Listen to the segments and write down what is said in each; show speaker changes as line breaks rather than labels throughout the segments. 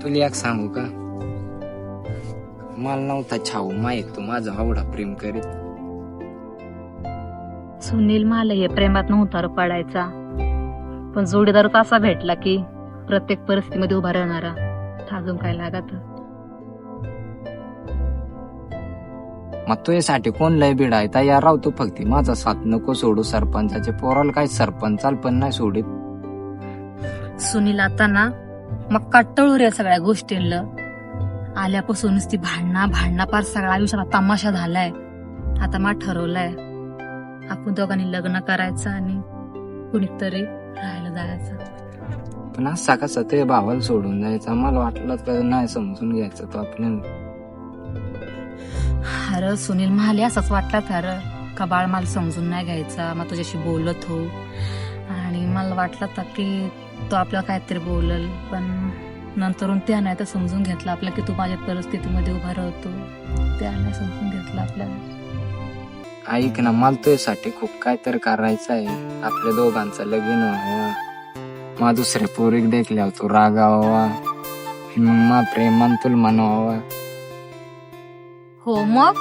तुला एक सांगू का, मला नव्हता छाऊ माहित तू माझा आवडा प्रेम करीत.
सुनील मला हे प्रेमात नव्हता रे पडायचा, पण जोडीदार असा भेटला की प्रत्येक परिस्थितीमध्ये उभा राहणारा. अजून काय लागत.
मग तुझ्यासाठी कोण लय बिडाय तयार राव तू, फक्त माझा साथ नको सोडू. सरपंचाचे पोराला काय सरपंचाल पण नाही सोडित.
सुनील आता ना मग कट्टळू रे सगळ्या गोष्टींना. आल्यापासूनच ती भांडणा पार सगळ्या आयुष्याला तमाशा झालाय. आता मा ठरवलंय आपण दोघांनी लग्न करायचं आणि कुणीतरी राहायला जायचं.
पण असा कसा ते भावाला सोडून जायचा, मला वाटलं तर नाही समजून घ्यायचं तो आपल्याला.
अरे सुनील मला असंच वाटलं तर का बाळ मला समजून नाही घ्यायचा, मग तुझ्याशी बोलत हो आणि मला वाटलं तर की तो आपल्याला काहीतरी बोलल, पण नंतरून त्या नाही तर समजून घेतलं आपल्या की तू माझ्या परिस्थितीमध्ये उभा राहतो. त्या नाही समजून घेतलं आपल्याला.
ऐक ना, मला तुझ्यासाठी खूप काय तर करायचं आहे. आपल्या दोघांचं लगीन व्हावं, मग दुसऱ्या पोरीक देखल्यावर तू रागावा, मग मा प्रेमान तुला म्हणावा.
हो मग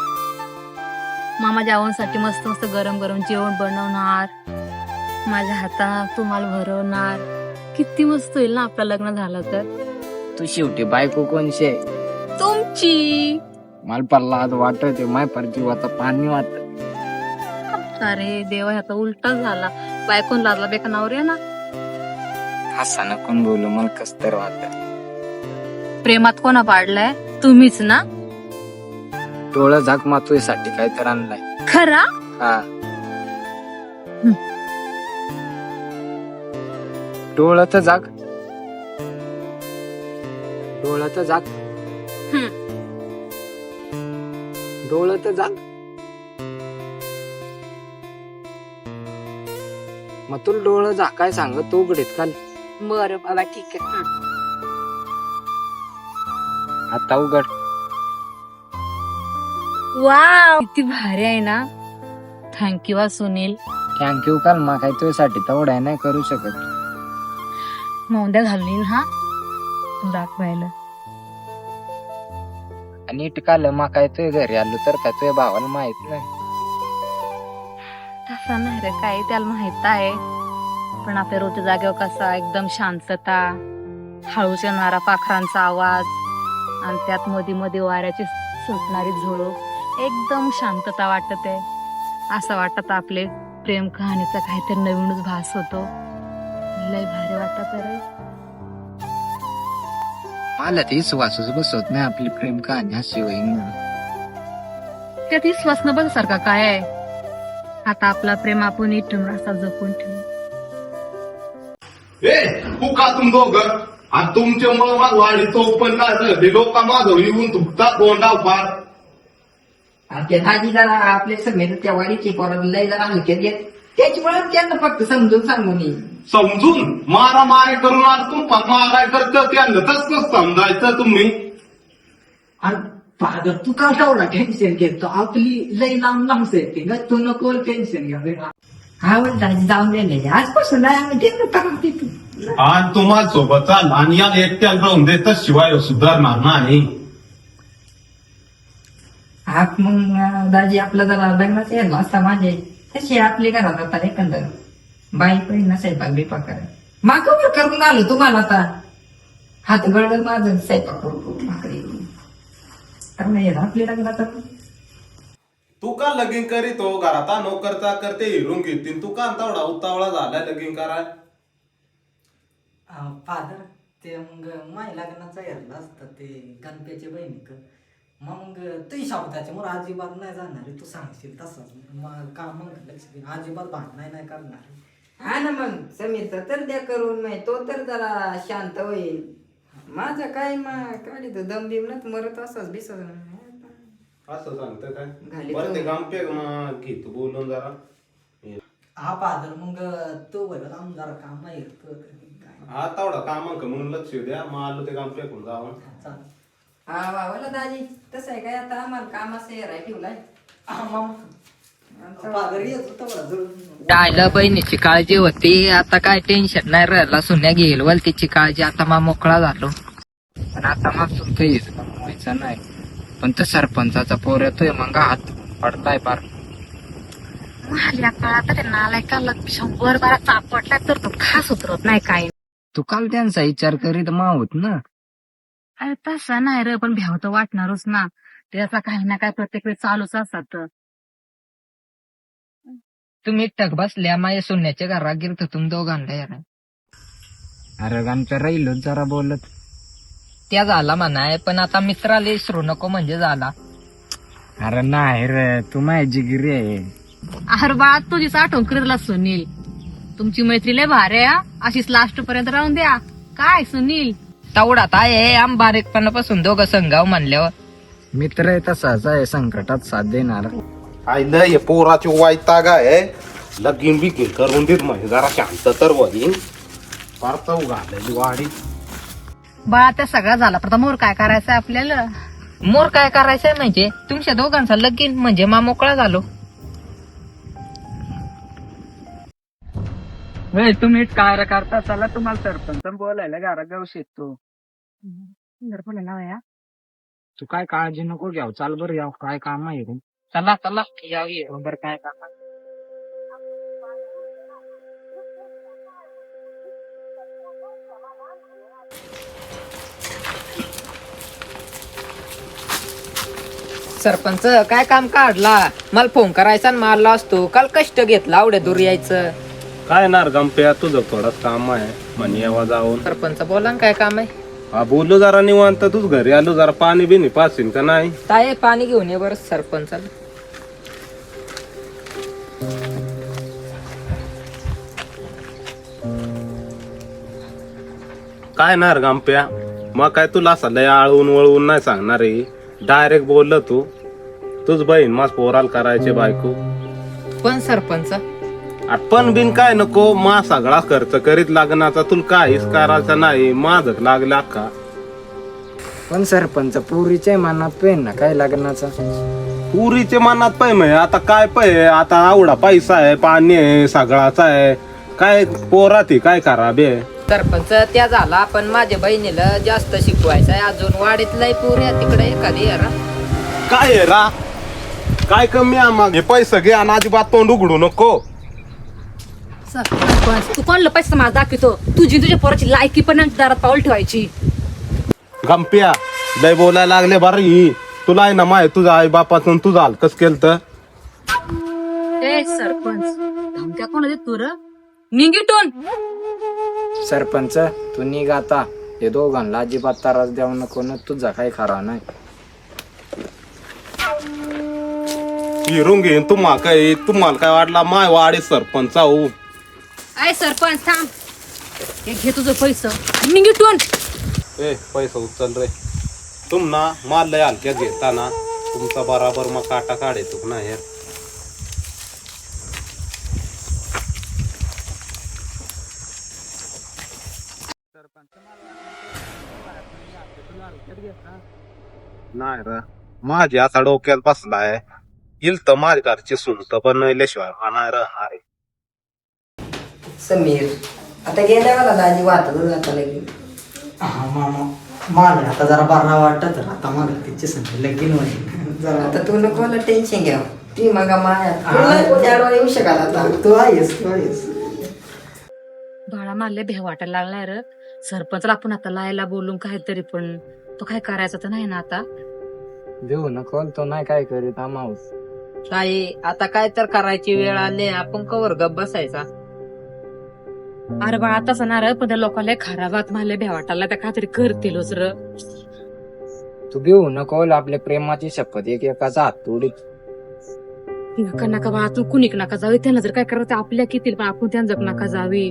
मामा जेवणासाठी मस्त मस्त गरम गरम जेवण बनवणार, माझ्या हातात तुम्हाला भरवणार. किती मस्त होईल ना आपलं लग्न झालं तर.
तू शेवटी बायको कोणशी आहे?
तुमची.
मला पल्ला आज वाटत माय पर जीवाचा पाणी वाटत.
अरे देवा, ह्याचा उलटा झाला. बायकोन लागला बेका नवऱ्या ना.
असा नको बोलू, मला कस तर वाटत.
प्रेमात कोणा पाडलाय? तुम्हीच ना.
डोळं झाक मातुसाठी काय तर आणलाय.
खरा?
हा, डोळं तर झाक, डोळं तर झाक, डोळं तर झाक. मग तुला डोळं झाकाय सांगत तो उघडीत काल.
बरं बाबा ठीक आहे.
आता उघड.
वाव, किती भारी आहे ना. थँक्यू हा सुनील.
थँक्यू काल, मग काय तुझ्यासाठी तेवढा नाही करू शकत.
मोंद्या घालून हा दाखवायला.
आणि काल मग काय तुझ्या घरी आलो तर काय तुझ्या भावाला माहित नाही.
तसा नाही रे, काय त्याला माहित आहे. पण आपल्या रोजच्या जागेवर कसा एकदम शांतता, हळूच येणारा पाखरांचा आवाज आणि त्यात मध्ये मध्ये वाऱ्याची सुटणारी झुळूक, एकदम शांतता वाटत आहे. असं वाटत आपले प्रेम कहाणीचा काहीतरी नवीनच भास होतो. लय भारी वाटत रे.
मला ते विश्वासच बसत नाही आपली प्रेम कहाणी अशी होईल.
त्यात विश्वास न बसासारखा काय आहे. आता आपला प्रेम आपण इथून असा जपून ठेवू.
तू का तुम दोघं आणि तुमच्यामुळे माझं वाढीचं उत्पन्न असं ते लोक माझं येऊन तुमचा तोंडाव फार.
त्या दाजी जरा आपले समेत त्या वाडीची पोराला लय जरा हलक्यात घेत, त्याच्यामुळे त्यांना फक्त समजून सांगून येईल.
समजून मारामारी करून आज तू माराय करतं त्यांना तसंच समजायचं तुम्ही.
आणि फादर तू का एवढा टेन्शन घेतो, आपली लय लांब लांब येते ग, तू नको टेन्शन घ्या. हा बोल दाजी जाऊन गेले, आजपासून नाही आम्ही ते करते तू.
आणि तुम्हाला सोबत चाल आणि याला एकट्याला राहून देतच शिवाय सुधारणार नाही.
हा मग दाजी आपलं जरा लग्नाचं यायला असता माझे तशी आपली घरात आता एकंदर बाई पण नसाय बिपाक करायला. मागवर करून आलो तुम्हाला आता हात गळलं माझं स्वयंपाक करून भाकरी तर नाही आपली लग्नात.
तू का लगीन करीतो घरात नोकरता करते हिरून घेतील, तू का तेवढा उतावळा झालाय लगीन कराय.
फादर ते मग माय लग्नाचं यायला असतं ते गणप्याच्या बहिणीक, मग तू शाब्दाच्या मग अजिबात नाही जाणार, तू सांगशील तसंच मग का मग लक्ष दे, अजिबात भांडण नाही करणार. हा ना मग समीरचा तर द्या करून नाही, तो तर जरा शांत होईल. माझं काय मग काढी तो दम बिमनात मरत असंच बिसत
असं सांगतं काय.
घाली
बरं
तो.
ते गामपे घेतो बोलून जरा.
हा फादर मग तो बरं काम जरा काम आहे
हा तेवढा काम म्हणून लक्ष द्या, मग आलो ते गामपे करून जावं.
हा बाबाला दाजी तसं आहे काय, आता आम्हाला काम असं यायला ठेवलाय.
डायला बहिणीची काळजी होती, आता काय टेन्शन नाही राहिला. सुन्या घेईल वल तिची काळजी, आता मा मोकळा झालो. पण आता मागून काहीच व्हायचं नाही. पण तर सरपंचाचा पोर येतोय मग हात पडताय पार.
माझ्या काळात त्या नालायकाला 100 बारा चापटला तर तो खास उतरत नाही काय.
तू काल त्यांचा विचार करीत मावत ना.
अरे तसं नाही रे, पण भ्याव तर वाटणारच ना. त्याचा काही ना काही प्रत्येक वेळी चालूच असतात.
तुम्ही टक बसल्या माझ्या सोन्याच्या घरात गेलो तुम्ही दोघांना यार. अरे गणप्या राहिलोच जरा बोलत. त्या झाला म्हणाय, पण आता मित्राला विसरू नको म्हणजे झाला. अरे नाही रे, तू माझी जिगिरी आहे.
अरे बाळा, तुझीच आठवण करेल सुनील. तुमची मैत्री लय भारी आहे, अशीच लास्ट पर्यंत राहून द्या. काय सुनील
तेवढात आहे आम बारीकपणापासून दोघं संगाव म्हणल्यावर. मित्र आहे तसाच आहे, संकटात साथ देणार.
आईला हे पोराची वाईटाग आहे. लगीन बिगीन करून देत म्हणजे जरा शांत तर होईल. फार चव घालायची वाडी.
बाळा, त्या सगळा झाला, पण आता मोर काय करायचंय आपल्याला?
मोर काय करायचंय म्हणजे तुमच्या दोघांचा लगीन म्हणजे मा मोकळा झालो. तुम्ही काय करता, चला तुम्हाला सरपंच बोलायला घरा जाऊ शकतो. तू काय काळजी नको घ्याव, चाल बरं याव, काय काम आहे रे. चला चला याव बरं, काय काम आहे. सरपंच काय काम काढला, मला फोन करायचा आणि मारला असतो. काल कष्ट घेतला आवड्या दूर यायचं.
काय नार गंप्या, तुझं थोडंच काम आहे म्हणे यावा जाऊन.
सरपंच बोला ना, काय काम आहे.
हा बोललो जरा निवांत. तूच घरी आलो, जरा पाणी बिनी पासीन का नाही.
काय पाणी घेऊन ये बरं सरपंचाला.
काय नार गंप्या, मग काय तुला असं लय आळवून वळवून नाही सांगणार रे. डायरेक्ट बोललो तू. तुझ बहीण माझ पोराल करायचे बायको.
पण सरपंच
पण बिन काय नको, मा सगळा खर्च करीत लग्नाचा. तुला काहीच करायचं नाही, माझ लागला का.
पण सरपंच पुरीच्या मनात पेन ना काय लग्नाचा.
पुरीचे मनात पै म्हणजे आता काय पै, आता आवडा पैसा आहे, पाणी आहे, सगळाच आहे. काय पोराती काय खराब आहे.
सरपंच त्या झाला, पण माझ्या बहिणीला जास्त शिकवायचं आहे अजून. वाडीत लय पोरी आहे तिकडे एखादी यार.
काय आहे रा, काय कमी आम्हाला. हे पैसे घे आणि अजिबात तोंड उघडू नको.
तू कोणला पैसा माझा दाखवतो? तुझी तुझ्या पोराची लायकी पण दारात पाऊल ठेवायची.
गंप्या लय बोलायला लागले बरं. तुला आहे ना माय तुझा आई बापाचं तुझं हलकस केलं तर.
ए सरपंच, धमक्या कोण देत तू र? निघिटून.
सरपंच तू निघ आता. हे दोघांना अजिबात त्रास देऊ नको ना, तुझा काही खरा नाही.
हिरून घेईन तुम्हाला काय वाटला माय वाडी सरपंच हो.
आय सरपंच थांब, हे घे तुझं पैसा निघिटून.
ए पैसा उचल रे. तुम ना माल लय हलक्यात घेताना तुमचा बराबर मग काटा काढायचो ना यार. नाही र, माझी आता डोक्यात बसलाय. येईल तर माझ्या घरची सुनत बनवल्याशिवाय नाही र. अरे
समीर आता गेल्या मला दाजी वाटत जाता लगेच.
हा मामा, मला आता जरा बरा वाटत. आता मला तिची संख्या लगीन होईल जरा.
आता तू नको टेन्शन घ्या. ती मग माया
हा.
येऊ शकाल आता.
तू आहेस, तू आहेस.
बाळा मारले भेव वाटायला लागलाय र. सरपंचला आपण आता लायला बोलून काहीतरी, पण तो काय करायचा तर नाही ना आता.
देऊ नको, तो नाही काय करीत आमाऊस. ताई आता काय तर करायची वेळ आली, आपण कवर गप बसायचा.
अरे बाळा तसं ना र, पण त्या लोकांना खराबात मारले भेव वाटायला, त्या काहीतरी करतीलच र.
तू घेऊ नको, आपल्या प्रेमाची शपथ एकाचा हात तोडीत.
नका नका बाळा, तू कुणीक नका जावे. त्यांना जर काय करायचं आपल्या किती, पण आपण त्यांना नका जावे.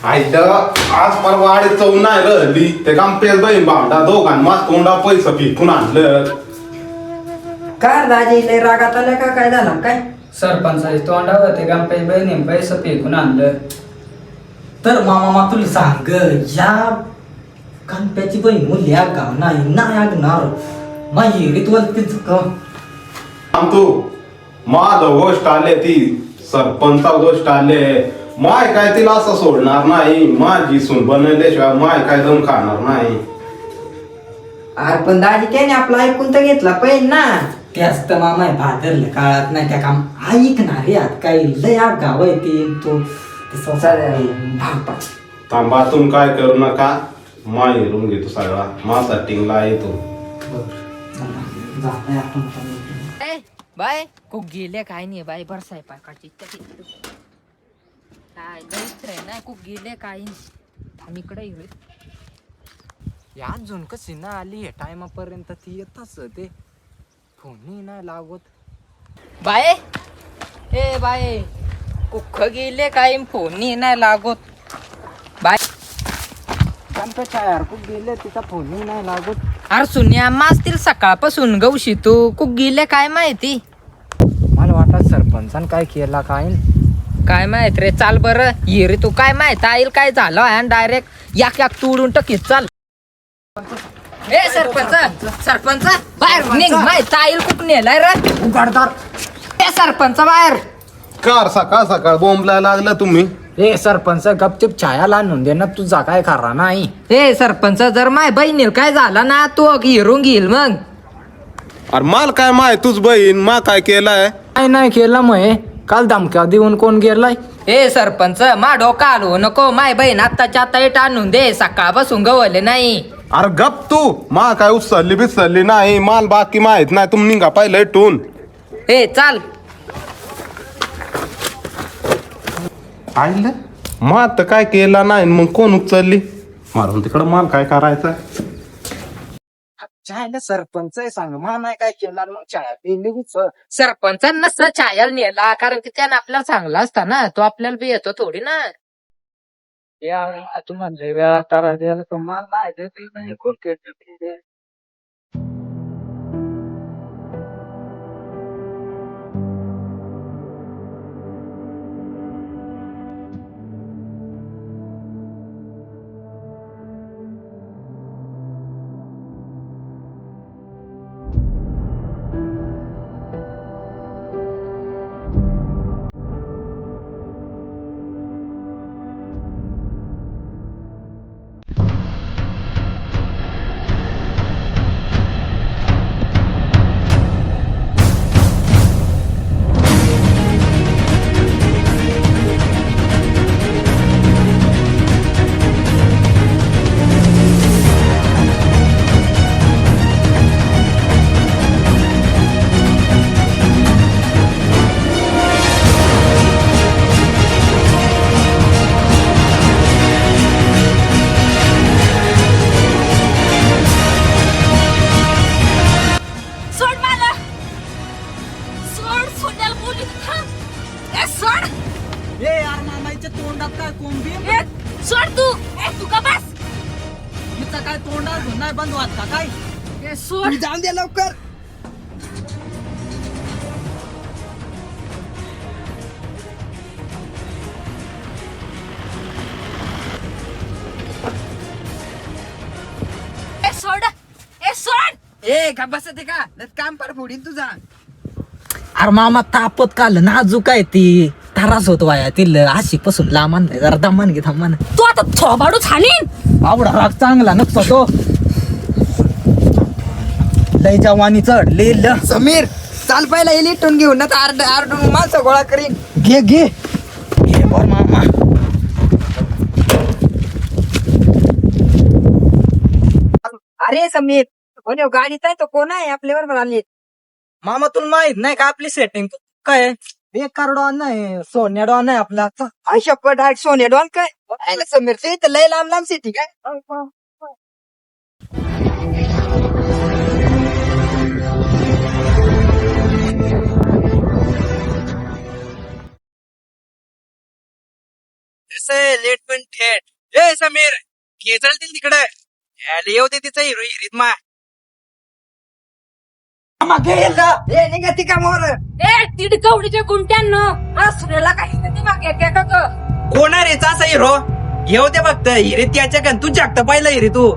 आईला आज परवा वाडी चव नाही राहिली. ते गंप्याच बहीण भांडा दोघांना तोंडा पैसा पिकून आणलं.
काय दाजी लय रागात आल्या का, काय झालं काय?
सरपंचाच्या तोंडावर ते गंप्याच्या बहिणी पैसे फेकून आणलं.
तर मामा तुला सांग, या गणप्याची बहीण मुल्या गाव नाही ऐकणार. माझी रीतवलती
तू माझ गोष्ट आले, ती सरपंचा गोष्ट आले. माय काय तिला असं सोडणार नाही, माझी सून बनवल्याशिवाय माय काय दम खाणार नाही.
अरे पण दाजी त्याने आपलं ऐकून तर घेतला पाहिजे ना.
त्याच तर मामा आहे भादरलं काळात नाही त्या काम ऐकणार यात काही लय गाव आहे ते तो भाग
थांबा तुम्ही काय करू नका, माय हेरून घेतो सगळा, मा सेटिंगला येतो.
बाय खूप गेले काय नाही बाय बर साहेबाची काय ना खूप गेले काय आम्ही इकडे
या अजून कशी ना आली हे टायमापर्यंत ती येतच ते फोनही नाही लागत.
बाय ए बाय कुख गेले काय फोन नाही लागत. बाय
गणपतच्या यार खूप गेले, तिचा फोनही नाही लागत.
अरे सुन्या मासतील सकाळपासून गवशी तू कुक गेले काय माहिती.
मला वाटत सरपंचान काय केला काय
माहित रे. चाल बरं ये रे तू काय माहित आईल काय झालं आणि डायरेक्ट याक तोडून टाकीत चाल. ए सरपंच बाहेर निघ माहित आईल कुक नेलाय रे उघडदार. ए सरपंच बाहेर.
कार सकाळ सकाळ बोंबलायला लागला तुम्ही.
ए सरपंच गपचिप छायाला आणून दे ना, तुझा काय खरा नाही.
ए सरपंच जर माय बहिणील काय झालं ना तू हिरून घेईल मग.
अरे माल काय माय तुझ बहीण मा काय केलाय.
काय नाही केलं मग काल धमक्या देऊन कोण गेलाय.
ए सरपंच मा डोका आलो नको, माय बहीण आत्ताच्या आता इट आणून दे, सकाळपासून गवले नाही.
अरे गप तू, मा काय उसरली बिसरली नाही, माल बाकी माहित नाही, तुम्ही निघा पाहिलं इटून.
ए चाल.
आईलं मा तर काय केला नाही, मग कोण उचलली मारून तिकडं, माल काय करायचा.
छायला सरपंच सांग मा नाही काय केला मग छाया पेली.
सरपंचांना छाया नेला कारण की त्यानं आपल्याला चांगला असता ना, तो आपल्याला बी येतो थोडी ना.
तुम्हाला वेळा तारा द्यायला तुम्हाला नाही.
सोड तू. तू का बस.
काय तोंडात नाही बंद वाट का काय.
सोड.
जाऊन दे लवकर.
सोड.
ए का बस ते का काम पर फोडीन तुझा.
अरे मामा तापत काल नाजूक आहे ती, त्रास होतो वाया तिला आशिक पासून लांब जरा दमान घे थांबा.
तू आता थोबाडू छानीन.
आवडा राग चांगला नसतो तो. लय जवानी चढ लिहिल.
समीर चाल पहिला इलेक्ट्रॉन घेऊन ना आरडून माणसं गोळा करीन.
घे घे घे बर मामा.
अरे समीर कोणी गाडीत आहे तो कोण आहे आपल्या बरोबर आली.
मामा तुला माहित नाही का आपली सेटिंग काय एक कारडॉन नाही सोन्या डॉन आहे आपला.
आयशप्पा डायरेक्ट सोने डॉन काय समीर ते इथं लय लांब लांब सिटी काय.
लेट पण थेट. ए समीर घे चालतील तिकडे येऊ दे तिचा हिरो हिरीत मा.
निघा ती का मोर.
तिड कवडीच्या गुंट्यांना सुनेला काही
कोण रे असा हिरो घेऊ दे फक्त हिरे त्याच्या का तू जागत पाहिलं हिरे तू.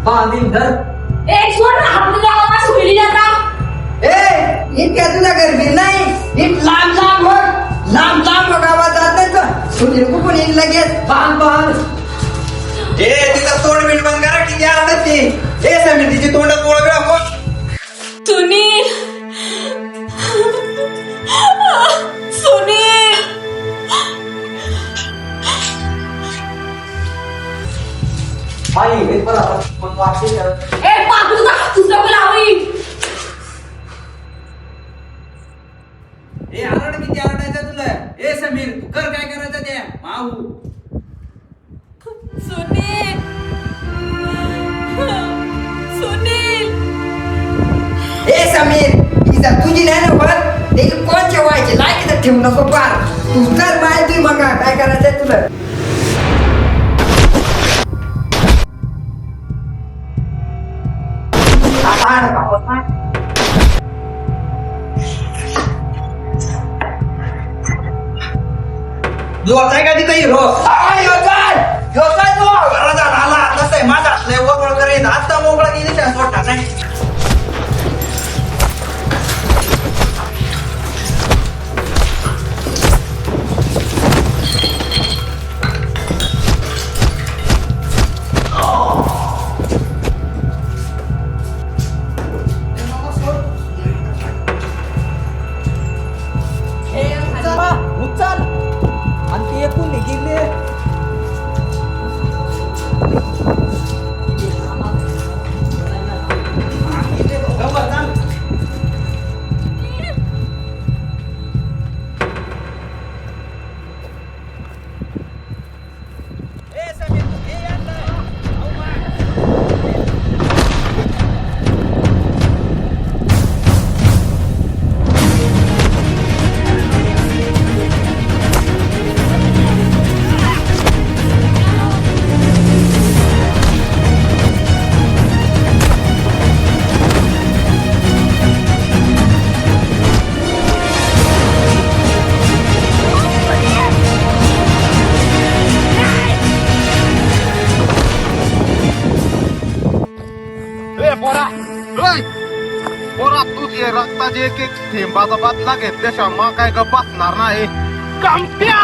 बांधील धर.
इतक्या तुला गर्दी नाही नीट लांब लांब गावात जात नाही तर सुनील कुठून येईल लगेच
बांध बांध.
तिथं तोंड बिंड बंद करा किती आवडत ती. समीर तिची तोंड पोळ
सुनील सुनील
आई हे पण आता पण वाटते तर.
ए पागल तुझं बोलावी
आरड किती आरडायचं तुला. समीर तू कर काय करायचं ते माऊ.
सुनील सुनील
समीर ही जर तुझी नाही ना बघ ते कोणच्या व्हायचे लायकी तर ठेवू नको पार तू कर माहिती मग काय करायचंय तुला.
जोताय का तिथं हिरो. आला कसं आहे माझा असलंय वगळ करायचं आता मोकळा गेली त्या सोडता नाही.
उचल आणि ते एकूण निघिले.
पोरा तू जे रक्ताचे एक एक थेंबाचा बदला घेतल्याशिवाय मग काय ग बसणार नाही. कामट्या